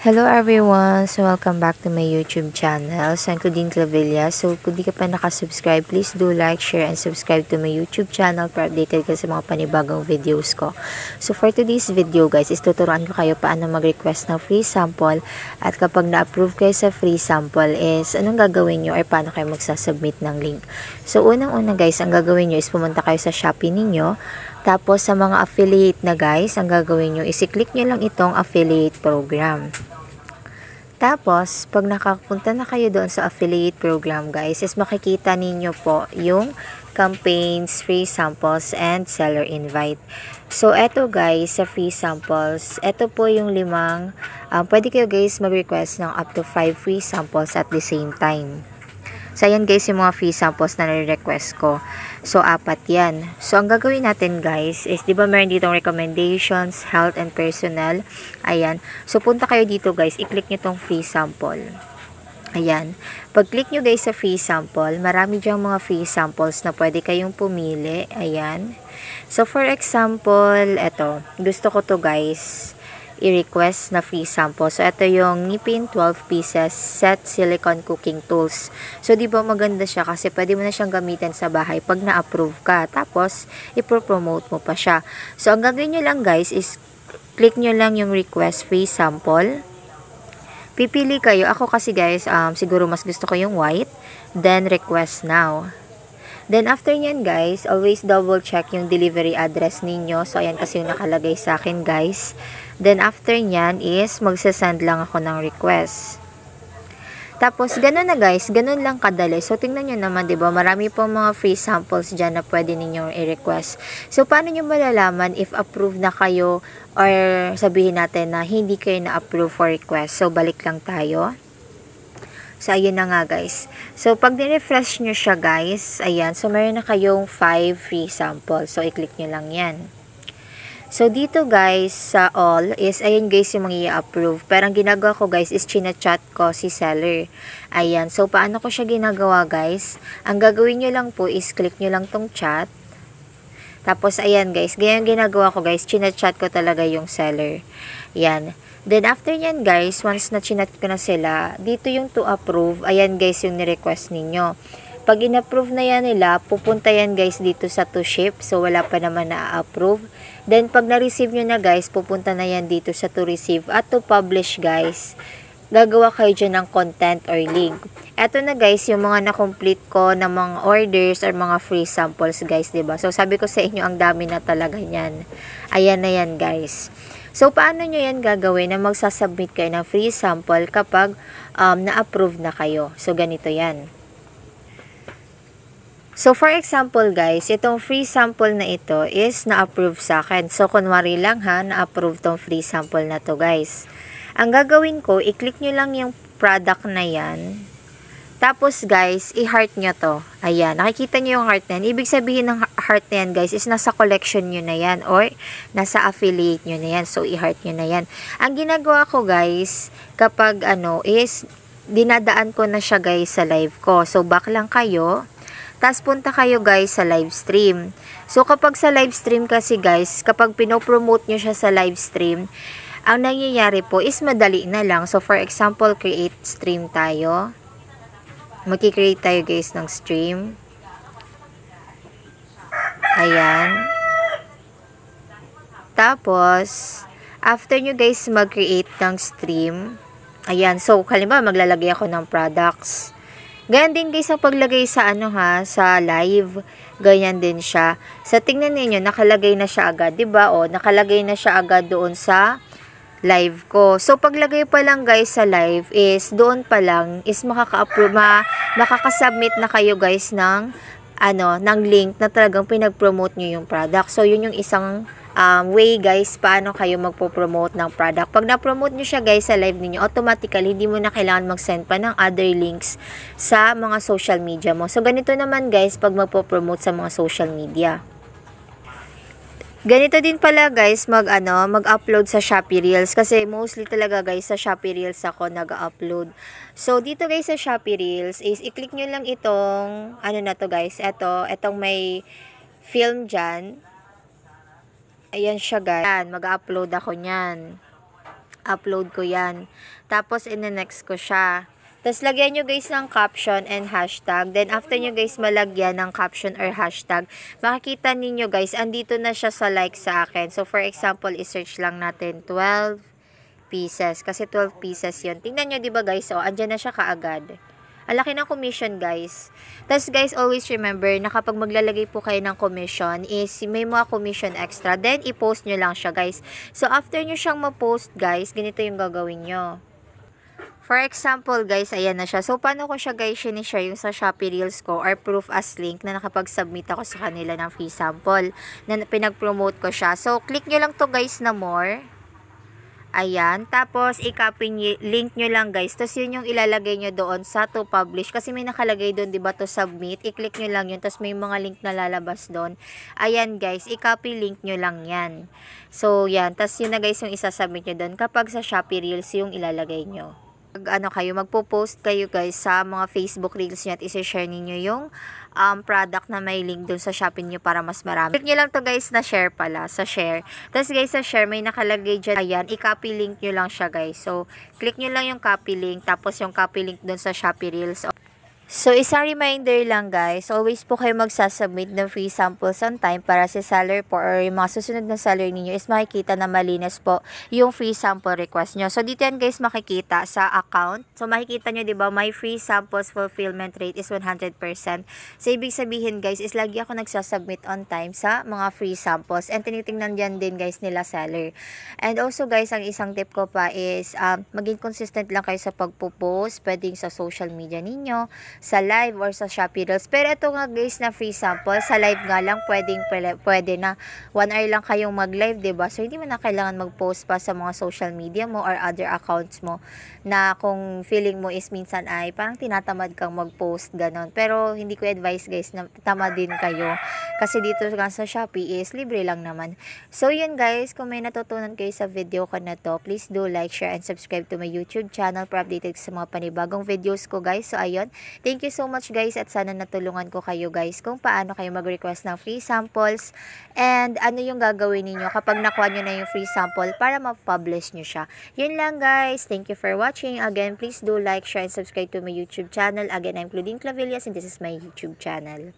Hello everyone! So welcome back to my YouTube channel. So I'm Claudine Clavilla. So kung di ka pa nakasubscribe, please do like, share, and subscribe to my YouTube channel para updated ka sa mga panibagong videos ko. So for today's video guys, is tuturuan ko kayo paano mag-request ng free sample. At kapag na-approve kayo sa free sample is anong gagawin nyo or paano kayo magsasubmit ng link. So unang-una guys, ang gagawin nyo is pumunta kayo sa Shopee ninyo. Tapos sa mga affiliate na guys, ang gagawin nyo is i-click nyo lang itong affiliate program. Tapos, pag nakapunta na kayo doon sa affiliate program guys, is makikita ninyo po yung campaigns, free samples, and seller invite. So, eto guys, sa free samples, eto po yung limang, pwede kayo guys mag-request ng up to 5 free samples at the same time. So, ayan guys yung mga free samples na nare-request ko. So, 4 yan. So, ang gagawin natin guys is, di ba meron ditong recommendations, health, and personal. Ayan. So, punta kayo dito guys. I-click nyo tong free sample. Ayan. Pag-click nyo guys sa free sample, marami dyang mga free samples na pwede kayong pumili. Ayan. So, for example, eto. Gusto ko to guys i-request na free sample. So, ito yung Nipin 12 pieces set silicone cooking tools. So, di ba maganda siya kasi pwede mo na siyang gamitin sa bahay pag na-approve ka. Tapos, ipropromote mo pa siya. So, ang gagawin nyo lang guys is click nyo lang yung request free sample. Pipili kayo. Ako kasi guys, siguro mas gusto ko yung white. Then, request now. Then, after nyan guys, always double check yung delivery address ninyo. So, ayan kasi yung nakalagay sa akin guys. Then, after nyan is magsasend lang ako ng request. Tapos, ganun na guys. Ganun lang kadali. So, tingnan nyo naman, diba? Marami pong mga free samples dyan na pwede ninyong i-request. So, paano nyo malalaman if approved na kayo or sabihin natin na hindi kayo na-approve for request? So, balik lang tayo. So, ayun na nga guys. So, pag ni-refresh nyo siya guys, ayan. So, meron na kayong 5 free samples. So, i-click nyo lang yan. So, dito guys, sa all is, ayan guys yung mga i-approve. Pero ang ginagawa ko guys is chinachat ko si seller. Ayan. So, paano ko siya ginagawa guys? Ang gagawin nyo lang po is click nyo lang tong chat. Tapos, ayan guys. Ganyan ginagawa ko guys. Chinachat ko talaga yung seller. Ayan. Then, after nyan guys, once na chinat ko na sila, dito yung to approve. Ayan guys yung ni-request ninyo. Pag in-approve na yan nila, pupunta yan guys dito sa to ship. So, wala pa naman na-approve. Then, pag na-receive nyo na guys, pupunta na yan dito sa to receive at to publish guys. Gagawa kayo dyan ng content or link. Eto na guys, yung mga na-complete ko na mga orders or mga free samples guys, diba? So, sabi ko sa inyo, ang dami na talaga yan. Ayan na yan guys. So, paano nyo yan gagawin na magsasubmit kayo ng free sample kapag na-approve na kayo? So, ganito yan. So, for example guys, itong free sample na ito is na-approve sa akin. So, kunwari lang ha, na-approve tong free sample na to guys. Ang gagawin ko, i-click nyo lang yung product na yan. Tapos guys, i-heart nyo to. Ayan, nakikita nyo yung heart na yan. Ibig sabihin ng heart na yan guys is nasa collection nyo na yan or nasa affiliate nyo na yan. So, i-heart nyo na yan. Ang ginagawa ko guys, kapag is dinadaan ko na siya guys sa live ko. So, back lang kayo. Tapos punta kayo guys sa live stream. So, kapag sa live stream kasi guys, kapag pinopromote nyo siya sa live stream, ang nangyayari po is madali na lang. So, for example, create stream tayo. Mag-create tayo guys ng stream. Ayan. Tapos, after nyo guys mag-create ng stream, ayan. So, halimbawa maglalagay ako ng products. Ganyan din guys ang paglagay sa sa live. Ganyan din siya. Sa tingnan niyo nakalagay na siya agad, 'di ba? O, nakalagay na siya agad doon sa live ko. So, paglagay pa lang guys sa live is doon pa lang is makaka-approve, makaka-submit na kayo guys ng ng link na talagang pinag-promote niyo yung product. So, yun yung isang way guys paano kayo magpo-promote ng product. Pag na-promote nyo siya guys sa live niyo, automatically hindi mo na kailangan mag-send pa ng other links sa mga social media mo. So, ganito naman guys pag magpo-promote sa mga social media. Ganito din pala guys mag-upload sa Shopee Reels kasi mostly talaga guys sa Shopee Reels ako nag-upload. So, dito guys sa Shopee Reels is i-click nyo lang itong na to guys, etong may film dyan. Ayan siya guys. Mag-upload ako nyan. upload ko yan. Tapos, in-next ko siya. Tapos, lagyan nyo guys ng caption and hashtag. Then, after nyo guys malagyan ng caption or hashtag, makikita ninyo guys, andito na siya sa like sa akin. So, for example, isearch lang natin 12 pieces. Kasi 12 pieces yun. Tingnan nyo, diba guys? O, andyan na siya kaagad. Ang laki ng commission guys. Tapos guys, always remember na kapag maglalagay po kayo ng commission is may mga commission extra. Then, i-post nyo lang siya guys. So, after nyo siyang ma-post guys, ganito yung gagawin nyo. For example guys, ayan na siya. So, paano ko siya guys sinishare yung sa Shopee Reels ko or proof as link na nakapag-submit ako sa kanila ng free sample na pinag-promote ko siya. So, click nyo lang to guys na more. Ayan. Tapos, i-copy link nyo lang guys. Tapos, yun yung ilalagay nyo doon sa to publish. Kasi may nakalagay doon, diba, to submit. I-click nyo lang yun. Tapos, may mga link na lalabas doon. Ayan guys. I-copy link nyo lang yan. So, yan. Tapos, yun na guys yung isasubmit nyo doon. Kapag sa Shopee Reels yung ilalagay nyo. Magpo-post kayo guys sa mga Facebook Reels nyo at isi-share ninyo yung product na may link dun sa Shopee nyo para mas marami. Click nyo lang to guys na share pala, sa share. Tapos guys, sa share may nakalagay dyan. Ayan, i-copy link nyo lang siya guys. So, click nyo lang yung copy link, tapos yung copy link dun sa Shopee Reels. So, isang reminder lang guys, always po kayo magsasubmit ng free samples on time para si seller po or yung mga susunod na seller ninyo is makikita na malinis po yung free sample request nyo. So, dito yan guys makikita sa account. So, makikita nyo diba, my free samples fulfillment rate is 100%. So, ibig sabihin guys is lagi ako nagsasubmit on time sa mga free samples. And tinitingnan dyan din guys nila seller. And also guys, ang isang tip ko pa is maging consistent lang kayo sa pagpo-post, pwedeng sa social media ninyo, sa live or sa Shopee Reels. Pero ito nga guys na free sample, sa live nga lang pwede na 1 hour lang kayong mag-live, 'di ba? So hindi mo na kailangan mag-post pa sa mga social media mo or other accounts mo na kung feeling mo is minsan ay parang tinatamad kang mag-post ganon. Pero hindi ko advise guys na tamad din kayo. Kasi dito nga sa Shopee is libre lang naman. So yun guys, kung may natutunan kayo sa video ko na to, please do like, share, and subscribe to my YouTube channel para updated sa mga panibagong videos ko guys. So ayun, thank you so much guys at sana natulungan ko kayo guys kung paano kayo mag-request ng free samples and ano yung gagawin niyo kapag nakuha nyo na yung free sample para ma-publish nyo siya. Yun lang guys. Thank you for watching. Again, please do like, share, and subscribe to my YouTube channel. Again, I'm Claudine Clavillas and this is my YouTube channel.